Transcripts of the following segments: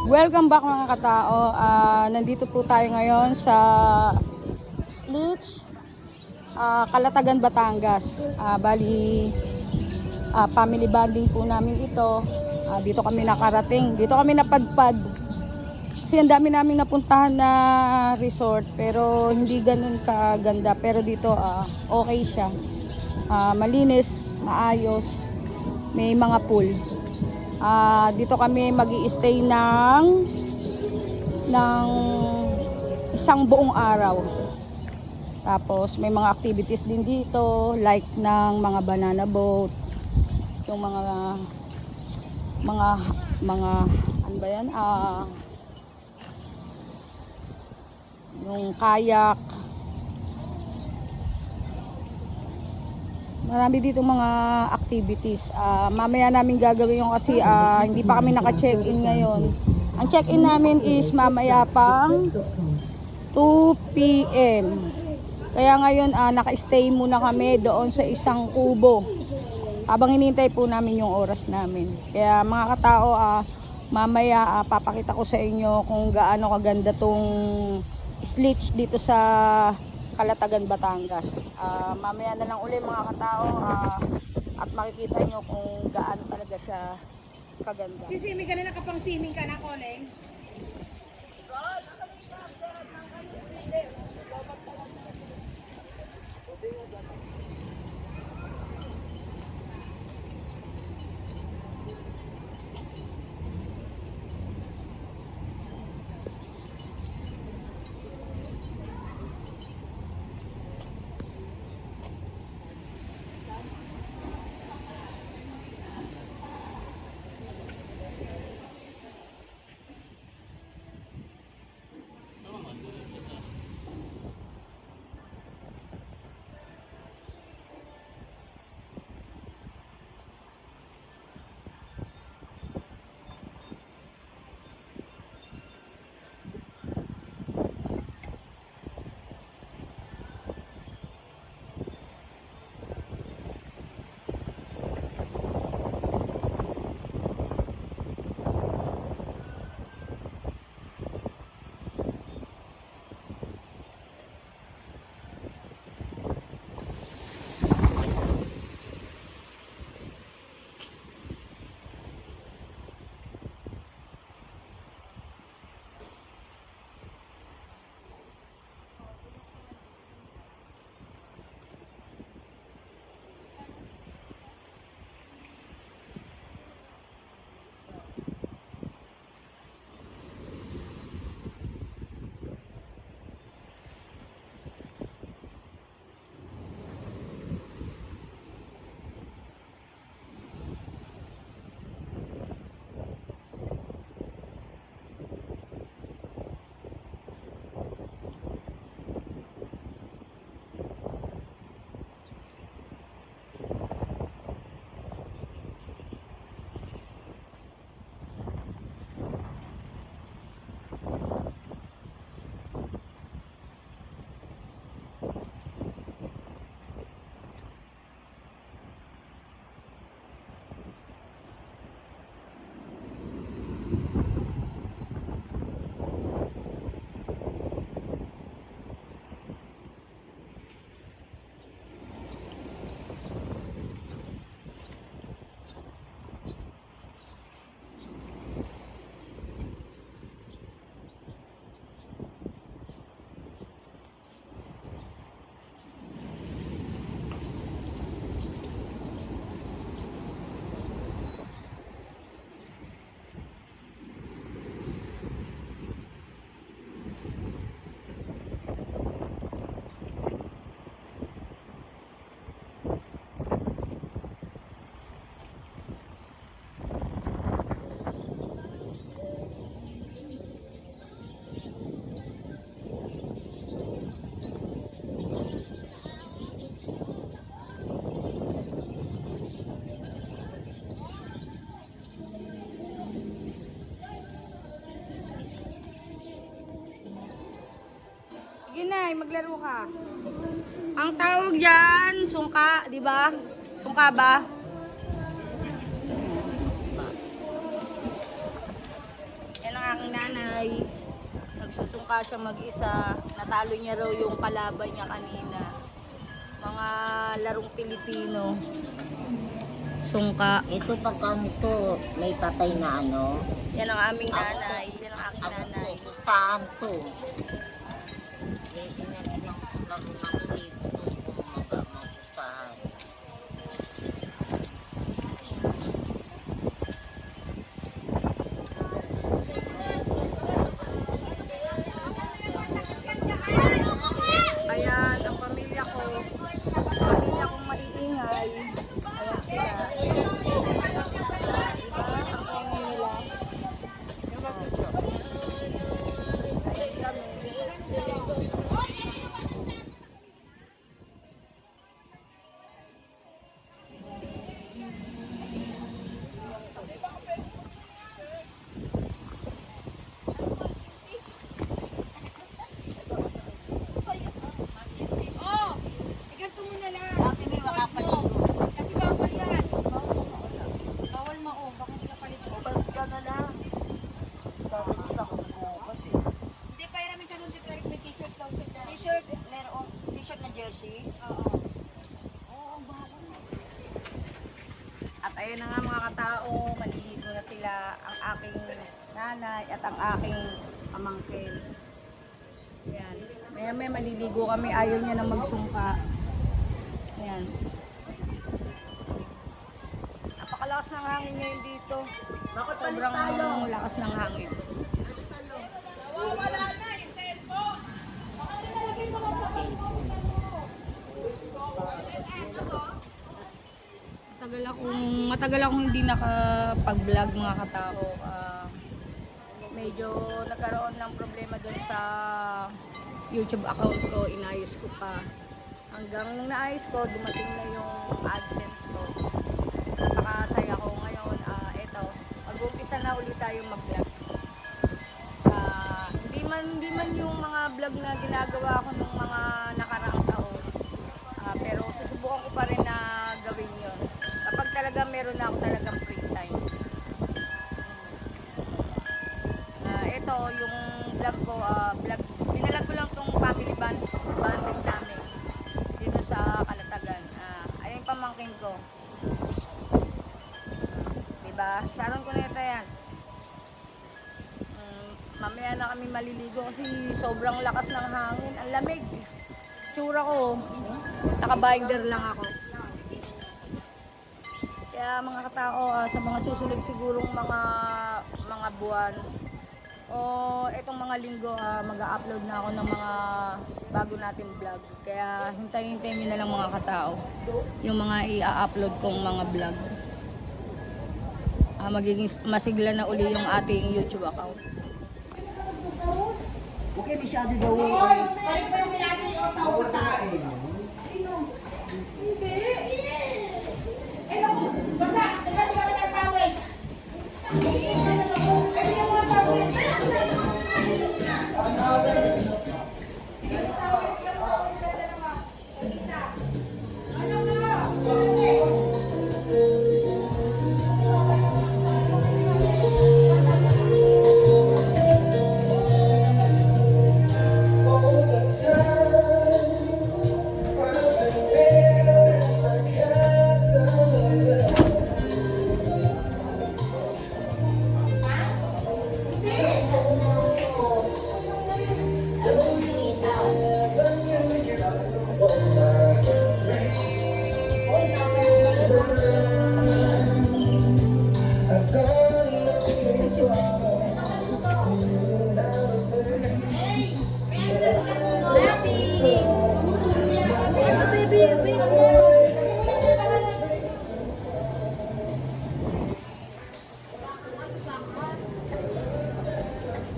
Welcome back mga katao. Nandito po tayo ngayon sa Slitch, Calatagan, Batangas. Family bonding po namin ito. Dito kami nakarating. Dito kami napadpad. Kasi ang dami naming napuntahan na resort pero hindi ganun kaganda. Pero dito okay siya. Malinis, maayos, may mga pool. Dito kami magi-stay ng isang buong araw. Tapos may mga activities din dito like ng mga banana boat, yung mga ano ba yan? Yung kayak. Marami dito mga activities. Mamaya namin gagawin yung kasi hindi pa kami naka-check-in ngayon. Ang check-in namin is mamaya pang 2 p.m. Kaya ngayon naka-stay muna kami doon sa isang kubo. Habang hinihintay po namin yung oras namin. Kaya mga katao, mamaya papakita ko sa inyo kung gaano kaganda tong Slitch dito sa Calatagan, Batangas. Mamaya na lang uli mga katao at makikita nyo kung gaano talaga siya kaganda. Sisimi ka na, nakapang-siming ka na, Coleng. Sige na, maglaro ka. Ang tawag dyan, sungka, di ba? Sungka ba? Yan ang nanay. Nagsusungka siya mag-isa. Natalo niya raw yung kalaban niya kanina. Mga larong Pilipino. Sungka. Ito pagka nito, may patay na ano. Yan ang aming nanay. Yan ang aking nanay. Pustahan to. Hindi natin ang laro ng dito kung mapustahan. Ayan, ang pamilya ko. Pamilya kong maiingay. Ayan sila. Diba? Ang ingay nila. Ayan kami. Oh! Iganto mo na lang. Dati may makapalito. Kasi bawal yan. Bawal maong. Baka hindi ka palito. Ba't ka na lang? Bakit kita ko bukas eh? Hindi, pairamin ka doon dito. Eric, may t-shirt daw. T-shirt, meron t-shirt na jersey. Oo. At ayun na nga mga katao, maliligo na sila ang aking nanay at ang aking pamangkin. Ayan. Maya maliligo kami, ayaw niya na magsungka. Ayan. Napakalakas ng hangin ngayon dito. Sobrang lakas ng hangin. Wala na yung cellphone. Baka nilalagay mo lang sa cellphone mo. Matagal akong hindi nakapag-vlog mga katao. Medyo nagkaroon ng problema dun sa YouTube account ko, inayos ko pa. Hanggang nung naayos ko, dumating na yung AdSense ko. Napakasaya ko ngayon. Eto, mag-umpisa na ulit tayong mag-vlog. Hindi man yung mga vlog na ginagawa ko nung mga nakaraang taon. Pero susubukan ko pa rin na gawin yun. Kapag talaga meron na ako talagang free time. Ito yung vlog ko, binalag ko lang tong family bonding namin dito sa Kalatagan. Ayun yung pamangkin ko. Diba? Saron ko na ito yan. Mamaya na kami maliligo kasi sobrang lakas ng hangin. Ang lamig. Tsura ko, naka-binder lang ako. Kaya mga katao, sa mga susunod sigurong mga buwan o etong mga linggo, mag-a-upload na ako ng mga bago nating vlog. Kaya hintayin-hintayin nyo na lang mga katao yung mga i-upload kong mga vlog. Magiging masigla na uli yung ating YouTube account. Okay, masyado daw. Balik mo yung pinati o tao sa taas. Hindi. Eh, naku. Basta, tagal ka na tawag. Ay, yung mga tawag.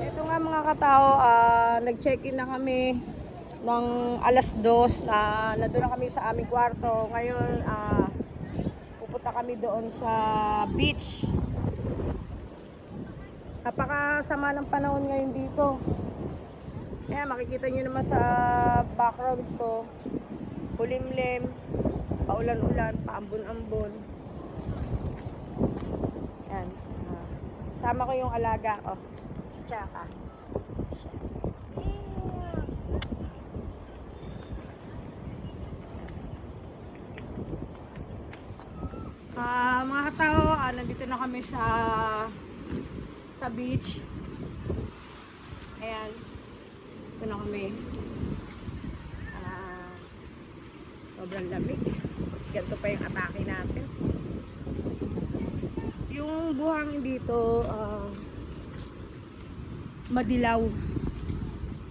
Ito nga mga katao, nag-check-in na kami ng alas 2 na nandun na kami sa aming kwarto. Ngayon, pupunta kami doon sa beach. Napakasama ng panahon ngayon dito. Kaya makikita nyo naman sa background ko, kulimlim, paulan-ulan, paambon-ambon. Yan. Sama ko yung alaga ko. Si Chaka. Siya. Mga katao, nandito na kami sa beach. Ayan. Ito na kami. Sobrang lamig. Ganito pa yung atake natin. Yung buhangin dito, madilaw.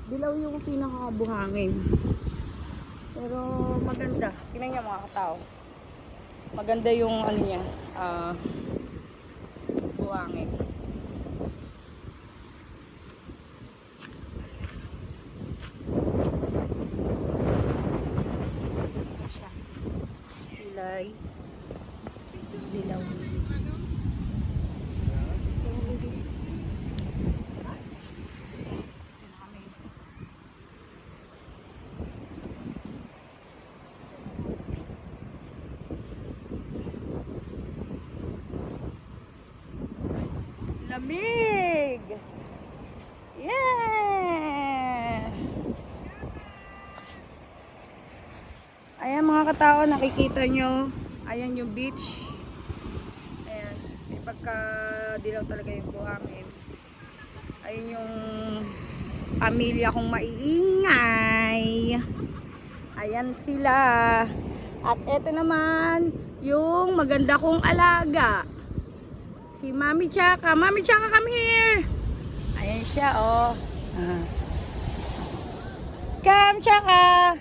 Dilaw yung pinakabuhangin. Pero maganda. Tingnan niyo mga katao. Maganda yung ano niya, buhangin. Siya. Kulay. Dilaw. Lamig! Yeah! Ayan mga katao, nakikita nyo. Ayan yung beach. Ayan. May pagka-dilaw talaga yung buhangin. Ayun yung pamilya kong maiingay. Ayan sila. At eto naman yung maganda kong alaga. Si Mami Chaka. Mami Chaka, come here. Ayan siya, oh. Come, Chaka.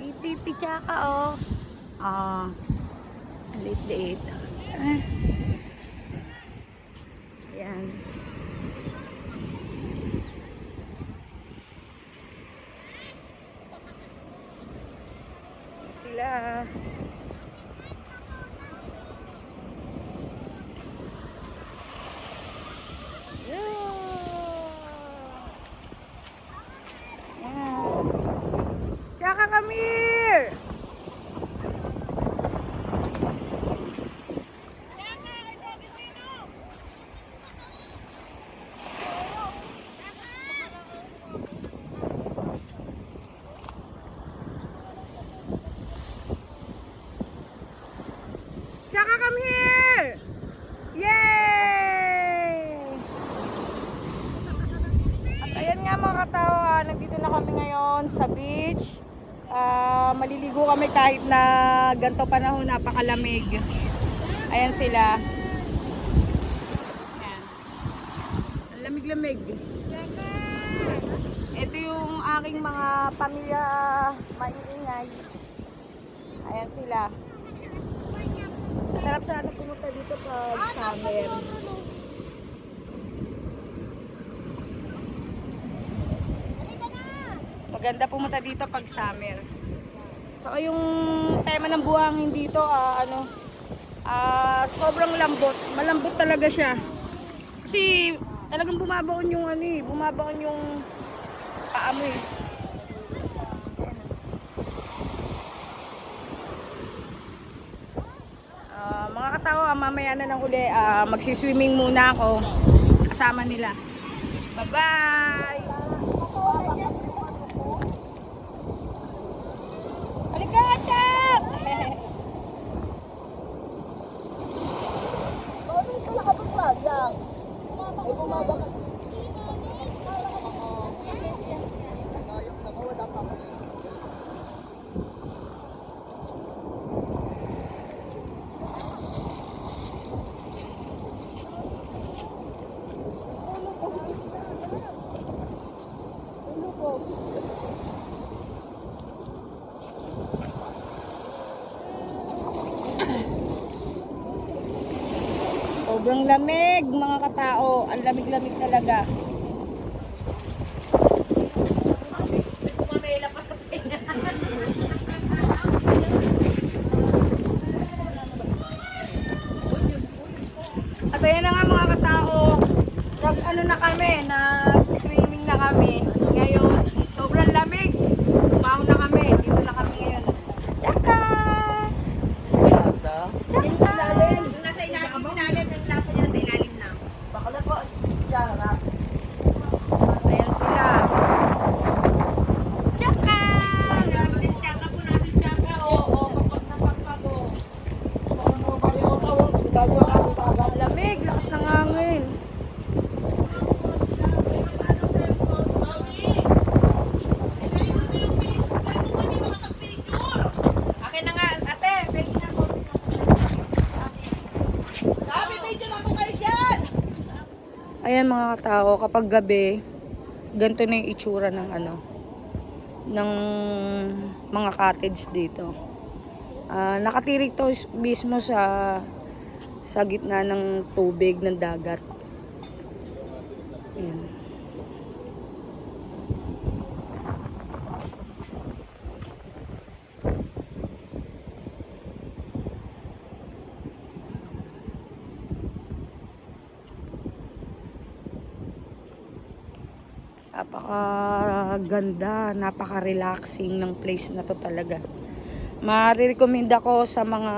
Liit-liit Chaka, oh. Liit-liit. Ayan. Sila. Chaka, come here! Chaka, come here! Yay! At ayan nga mga katao, nandito na kami ngayon sa beach. Maliligo kami kahit na ganito panahon, napakalamig. Ayan sila. Ayan. Ang lamig-lamig. Ito yung aking mga pamilya maiingay. Ayan sila. Masarap sa atin pumunta dito pag summer. Maganda pumunta dito pag summer. So yung tema ng buhangin dito, sobrang lambot. Malambot talaga siya. Kasi talagang bumabaon yung bumabaon yung paa mo eh. Mga katao, mamaya na ng uli, magsiswimming muna ako kasama nila. Bye-bye! Halika, Chak! Bakit ka nakapagpag lang? Ay, bumaba ka. Nakawala pa. Sobrang lamig mga katao. Ang lamig-lamig talaga. At ayan na nga mga katao. Nag-ano na kami, nag-swimming na kami. Ngayon, sobrang lamig. Umahon na kami. Dito na kami ngayon. Tsaka! Yung nasa ilalim, yung lasa niya nasa ilalim na. Bakala ko, Ayan mga katao, kapag gabi, ganito na yung itsura ng ng mga cottage dito. Nakatirik to mismo sa gitna ng tubig ng dagat. Ayan. Napakaganda, napaka-relaxing ng place na to talaga. Marirecommend ako sa mga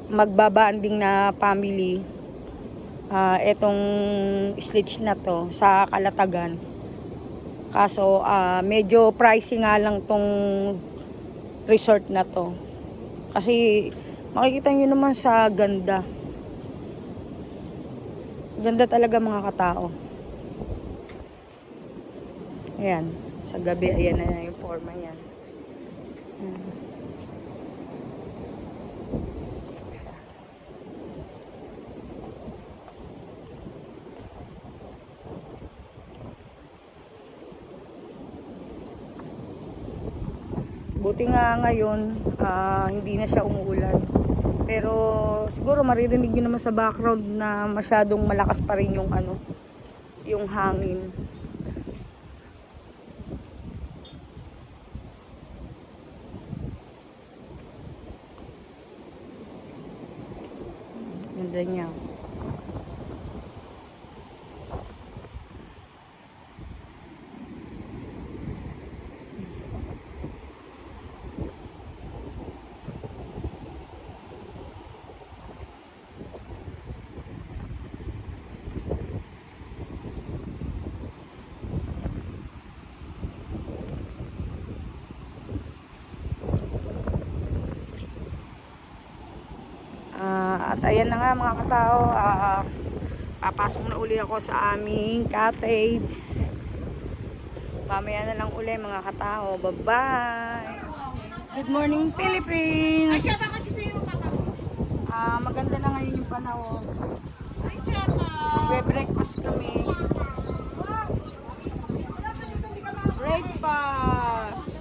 magbabanding na family. Etong sledge na to sa Calatagan. Kaso medyo pricey nga lang tong resort na to. Kasi makikita nyo naman sa ganda. Ganda talaga mga katao. Ayan, sa gabi, ayan na yung forma niyan. Ayan. Buti nga ngayon, hindi na siya umuulan. Pero siguro maririnig nyo naman sa background na masyadong malakas pa rin yung yung hangin. Ganda niya. At ayan na nga mga katao, papasok na uli ako sa aming cottage. Mamaya na lang uli mga katao. Bye-bye! Good morning Philippines! Maganda na ngayon yung panahon. Magbe-breakfast kami. Breakfast!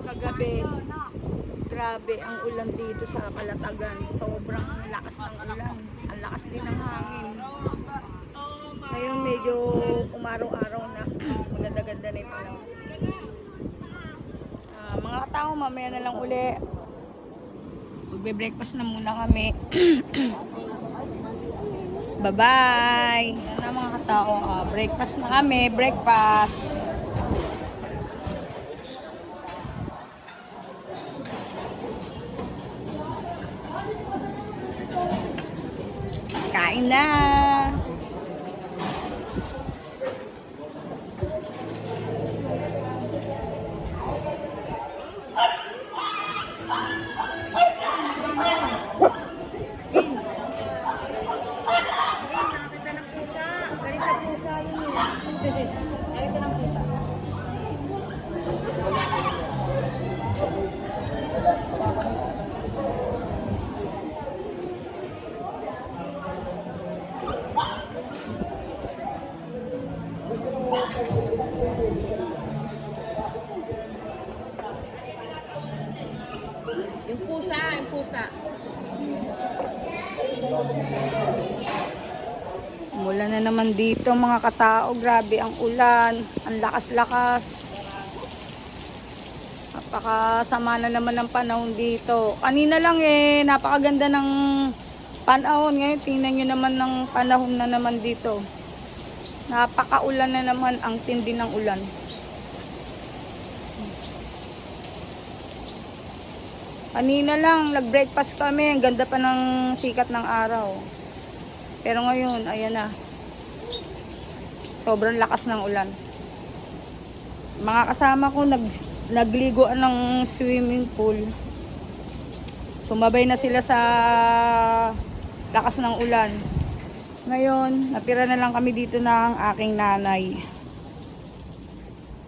Kagabi, grabe ang ulan dito sa Calatagan. Sobrang lakas ng ulan. Ang lakas din ng hangin. Ngayon medyo umaraw-araw na. Maganda-ganda na yung panahon. Mga tao, mamaya na lang uli. Magbe-breakfast na muna kami. Bye-bye! Yan na mga tao. Breakfast na kami. Breakfast. Kain na! Yung pusa. Umulan na naman dito mga katao. Grabe ang ulan. Ang lakas-lakas. Napakasama na naman ng panahon dito. Kanina lang napakaganda ng panahon. Ngayon tingnan nyo naman ng panahon na naman dito. Napakaulan na naman, ang tindi ng ulan. Kanina lang, nag-breakfast kami. Ang ganda pa ng sikat ng araw. Pero ngayon, ayan na. Sobrang lakas ng ulan. Mga kasama ko, nagligoan ng swimming pool. Sumabay na sila sa lakas ng ulan. Ngayon, natira na lang kami dito ng aking nanay.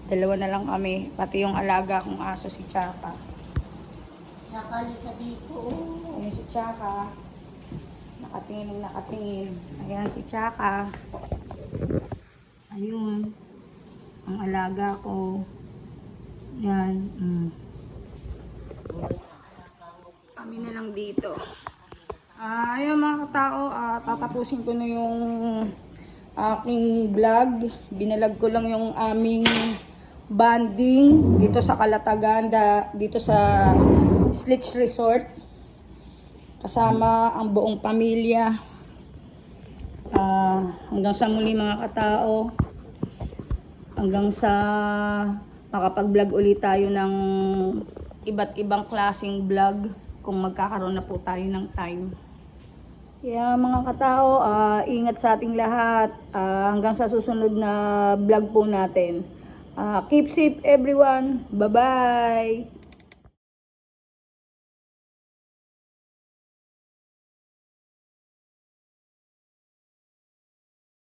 Dalawa na lang kami. Pati yung alaga kong aso si Chaka. Tsaka ka dito. Ayan si Chaka. Nakatingin ng nakatingin. Ayan si Chaka. Ayun. Ang alaga ko. Yan. Kami na lang dito. Ayun mga katao, tatapusin ko na yung aking vlog. Binalag ko lang yung aming banding dito sa Calatagan, dito sa Slitch Resort. Kasama ang buong pamilya. Hanggang sa muli mga katao. Hanggang sa makapag-vlog ulit tayo ng iba't ibang klaseng vlog kung magkakaroon na po tayo ng time. Kaya mga katao, ingat sa ating lahat. Hanggang sa susunod na vlog po natin. Keep safe everyone. Bye-bye!